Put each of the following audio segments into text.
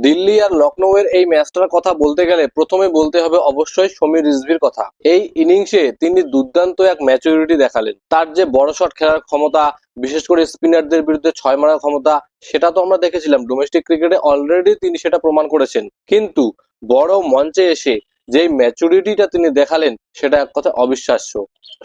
দিল্লি আর লখনৌয়ের এই ম্যাচটার কথা বলতে গেলে প্রথমে বলতে হবে অবশ্যই সমীর রিজভির কথা। এই ইনিংসে তিনি দুর্দান্ত এক ম্যাচুরিটি দেখালেন। তার যে বড় শট খেলার ক্ষমতা, বিশেষ করে স্পিনারদের বিরুদ্ধে ছয় মারার ক্ষমতা, সেটা তো আমরা দেখেছিলাম ডোমেস্টিক ক্রিকেটে, অলরেডি তিনি সেটা প্রমাণ করেছেন। কিন্তু বড় মঞ্চে এসে যেই ম্যাচুরিটিটা তিনি দেখালেন সেটা এক কথা অবিশ্বাস্য।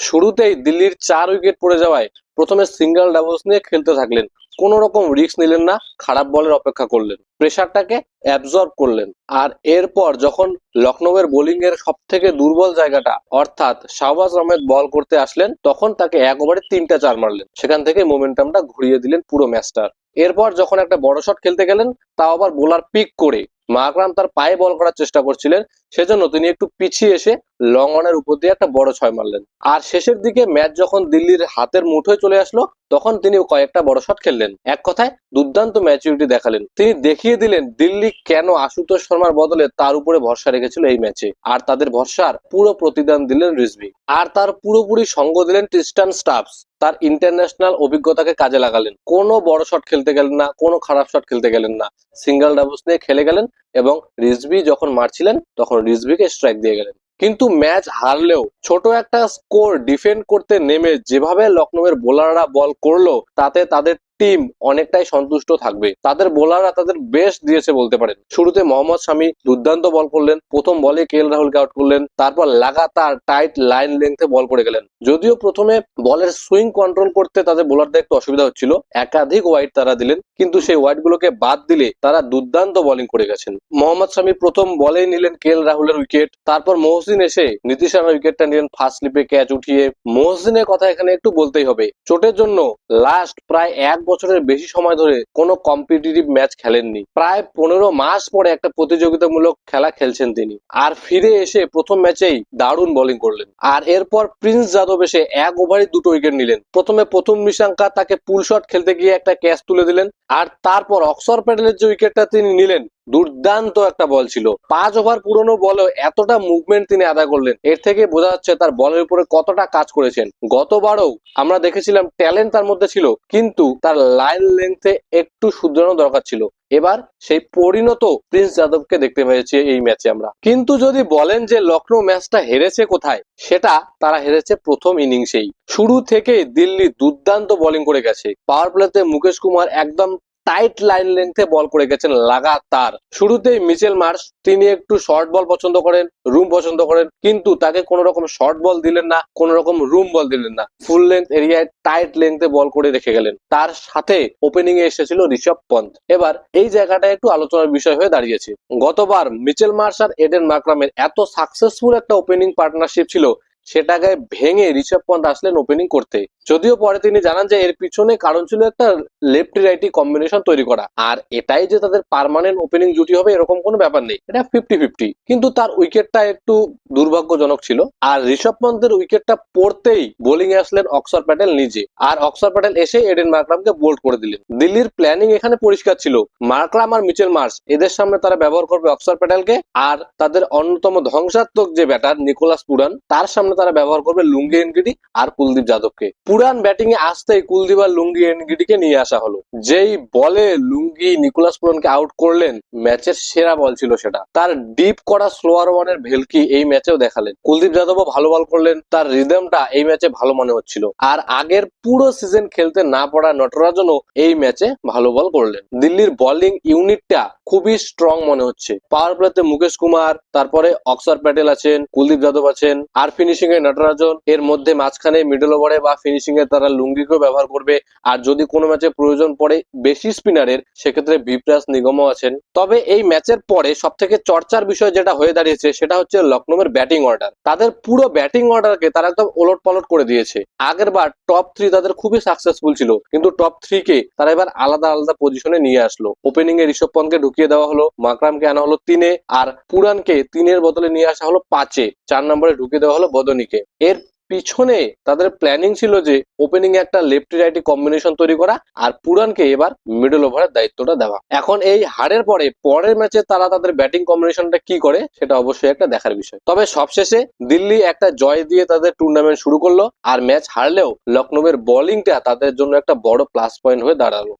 শুরুতেই দিল্লির 4 উইকেট পড়ে যাওয়ায় প্রথমে সিঙ্গেল ডাবলস নিয়ে খেলতে থাকলেন, কোনো রকম রিস্ক নিলেন না, খারাপ বলের অপেক্ষা করলেন, প্রেসারটাকে অ্যাবজর্ব করলেন। আর এরপর যখন লখনৌয়ের বোলিং এর সব থেকে দুর্বল জায়গাটা অর্থাৎ শাহবাজ আহমেদ বল করতে আসলেন, তখন তাকে 1 ওভারে 3টা 4 মারলেন, সেখান থেকে মোমেন্টামটা ঘুরিয়ে দিলেন পুরো ম্যাচটার। এরপর যখন একটা বড় শট খেলতে গেলেন, তাও আবার বোলার পিক করে, মাকরাম তার পায়ে বল করার চেষ্টা করছিলেন, সেজন্য তিনি একটু পিছিয়ে এসে লং অনের উপর দিয়ে একটা বড় 6 মারলেন। আর শেষের দিকে ম্যাচ যখন দিল্লির হাতের মুঠোয় চলে আসলো, তখন তিনি কয়েকটা বড় শট খেললেন। এক কথায় দুর্দান্ত ম্যাচুরিটি দেখালেন। তিনি দেখিয়ে দিলেন দিল্লি কেন আশুতোষ শর্মার বদলে তার উপরে ভরসা রেখেছিল এই ম্যাচে, আর তাদের ভরসার পুরো প্রতিদান দিলেন রিজভি। আর তার পুরোপুরি সঙ্গ দিলেন ট্রিস্টান স্টাফস। তার ইন্টারন্যাশনাল অভিজ্ঞতাকে কাজে লাগালেন, কোনো বড় শট খেলতে গেলেন না, কোনো খারাপ শট খেলতে গেলেন না, সিঙ্গেল ডাবলস নিয়ে খেলে গেলেন এবং রিজভি যখন মারছিলেন তখন রিজভিকে স্ট্রাইক দিয়ে গেলেন। কিন্তু ম্যাচ হারলেও ছোট একটা স্কোর ডিফেন্ড করতে নেমে যেভাবে লখনৌয়ের বোলাররা বল করলো, তাতে তাদের টিম অনেকটাই সন্তুষ্ট থাকবে। তাদের বোলাররা তাদের বেস্ট দিয়েছে বলতে পারেন। শুরুতে মোহাম্মদ শামি দুর্দান্ত বল করলেন, প্রথম বলে কে এল রাহুলকে আউট করলেন, তারপর লাগাতার টাইট লাইন লেন্থে বল করে গেলেন। যদিও প্রথমে বলের সুইং কন্ট্রোল করতে তাদের বোলারদের একটু অসুবিধা হচ্ছিল, একাধিক ওয়াইড তারা দিলেন, কিন্তু সেই ওয়াইড গুলোকে বাদ দিলে তারা দুর্দান্ত বোলিং করে গেছেন। মোহাম্মদ শামি প্রথম বলেই নিলেন কে এল রাহুলের উইকেট, তারপর মহসিন এসে নীতিশ রানার উইকেটটা নিলেন ফার্স্ট স্লিপে ক্যাচ উঠিয়ে। মহসিনের কথা এখানে একটু বলতেই হবে, চোটের জন্য লাস্ট প্রায় 1 বছরের বেশি সময় ধরে কোনো কম্পিটিটিভ ম্যাচ খেলেননি। প্রায় 15 মাস পরে একটা প্রতিযোগিতামূলক খেলা খেলছেন তিনি, আর ফিরে এসে প্রথম ম্যাচেই দারুণ বোলিং করলেন। আর এরপর প্রিন্স যাদব এসে 1 ওভারে 2টো উইকেট নিলেন। প্রথমে প্রথম নিশাঙ্কা তাকে পুল শট খেলতে গিয়ে একটা ক্যাচ তুলে দিলেন, আর তারপর অক্সর প্যাটেলের যে উইকেটটা তিনি নিলেন, দুর্দান্ত একটা বল ছিল। 5 ওভার পুরনো বলেও এতটা মুভমেন্ট তিনি আদায় করলেন, এর থেকে বোঝা যাচ্ছে তার বলের উপরে কতটা কাজ করেছেন। গতবারও আমরা দেখেছিলাম ট্যালেন্ট তার মধ্যে ছিল, কিন্তু তার লাইন লেন্থে একটু শুধরানো দরকার ছিল। এবার সেই পরিণত প্রিন্স যাদবকে দেখতে পেয়েছি এই ম্যাচে আমরা। কিন্তু যদি বলেন যে লখনৌ ম্যাচটা হেরেছে কোথায়, সেটা তারা হেরেছে প্রথম ইনিংসেই। শুরু থেকে দিল্লি দুর্দান্ত বোলিং করে গেছে। পাওয়ার প্লেতে মুকেশ কুমার একদম টাইট লাইন লেন্থে বল করে গেছেন লাগাতার। শুরুতেই মিচেল মার্শ, তিনি একটু শর্ট বল পছন্দ করেন, রুম পছন্দ করেন, কিন্তু তাকে কোনো রকম শর্ট বল দিলেন না, কোনো রকম রুম বল দিলেন না, ফুল লেন্থ এরিয়ায় টাইট লেন্থে বল করে রেখে গেলেন। তার সাথে ওপেনিং এ এসেছিল ঋষভ পন্থ। এবার এই জায়গাটা একটু আলোচনার বিষয় হয়ে দাঁড়িয়েছে। গতবার মিচেল মার্শ আর এডেন মাকরামের এত সাকসেসফুল একটা ওপেনিং পার্টনারশিপ ছিল, সেটাকে ভেঙে ঋষভ পন্থ আসলেন ওপেনিং করতে। যদিও পরে তিনি জানান যে এর পিছনে কারণ ছিল একটা লেফটি রাইটি কম্বিনেশন তৈরি করা, আর এটাই যে তাদের পার্মানেন্ট ওপেনিং জুটি হবে এরকম কোনো ব্যাপার নেই, এটা 50-50। কিন্তু তার উইকেটটা একটু দুর্ভাগ্যজনক ছিল, আর ঋষভ পন্থের উইকেটটা পড়তেই বোলিং এ আসলেন অক্সর প্যাটেল নিজে, আর অক্সর প্যাটেল এসে এডেন মাকরামকে বোল্ড করে দিলেন। দিল্লির প্ল্যানিং এখানে পরিষ্কার ছিল, মাকরাম আর মিচেল মার্শ এদের সামনে তারা ব্যবহার করবে অক্সর প্যাটেলকে, আর তাদের অন্যতম ধ্বংসাত্মক যে ব্যাটার নিকোলাস পুরান, তার সামনে তারা ব্যবহার করবে লুঙ্গি এনগিডি আর কুলদীপ যাদবকে। পুরান ব্যাটিং এ আসতেই কুলদীপ আর লুঙ্গি এনগিডিকে নিয়ে আসা হলো। যেই বলে লুঙ্গি নিকোলাস পুরানকে আউট করলেন, ম্যাচের সেরা বল ছিল সেটা। তার ডিপ করা স্লোয়ার ওয়ানের ভেলকি এই ম্যাচেও দেখালেন। কুলদীপ যাদবও ভালো বল করলেন, তার রিদমটা এই ম্যাচে ভালো মনে হচ্ছিল। আর আগের পুরো সিজন খেলতে না পারা নটরাজনও এই ম্যাচে ভালো বল করলেন। দিল্লির বোলিং ইউনিটটা খুবই স্ট্রং মনে হচ্ছে। পাওয়ার প্লেতে মুকেশ কুমার, তারপরে অক্সর প্যাটেল আছেন, কুলদীপ যাদব আছেন, আর ফিনিশিং এ নটরাজন। এর মধ্যে মাঝখানে মিডল ওভারে বা ফিনিশিং এ তারা লুঙ্গিকেও ব্যবহার করবে, আর যদি কোনো ম্যাচে প্রয়োজন পড়ে বেশি স্পিনারের, সেক্ষেত্রে ভিপ্রাস নিগমও আছেন। তবে এই ম্যাচের পরে সব থেকে চর্চার বিষয় যেটা হয়ে দাঁড়িয়েছে, সেটা হচ্ছে লখনৌয়ের ব্যাটিং অর্ডার। তাদের পুরো ব্যাটিং অর্ডারকে তারা একদম ওলট পালট করে দিয়েছে। আগের বার টপ 3 তাদের খুবই সাকসেসফুল ছিল, কিন্তু টপ 3 কে তারা এবার আলাদা আলাদা পজিশনে নিয়ে আসলো। ওপেনিং এ ঋষভ পন্থকে ঢুকিয়ে দেওয়া হলো, মাকরামকে আনা হলো 3-এ, আর পুরানকে 3-এর বদলে নিয়ে আসা হলো 5-এ, 4 নম্বরে ঢুকিয়ে দেওয়া হলো বদনিকে। এর পিছনে তাদের প্ল্যানিং ছিল যে ওপেনিং এ একটা লেফটি রাইটি কম্বিনেশন তৈরি করা, আর পুরানকে এবার মিডল ওভারের দায়িত্বটা দেওয়া। এখন এই হারের পরে পরের ম্যাচে তারা তাদের ব্যাটিং কম্বিনেশনটা কি করে, সেটা অবশ্যই একটা দেখার বিষয়। তবে সবশেষে দিল্লি একটা জয় দিয়ে তাদের টুর্নামেন্ট শুরু করলো, আর ম্যাচ হারলেও লখনৌয়ের বোলিংটা তাদের জন্য একটা বড় প্লাস পয়েন্ট হয়ে দাঁড়ালো।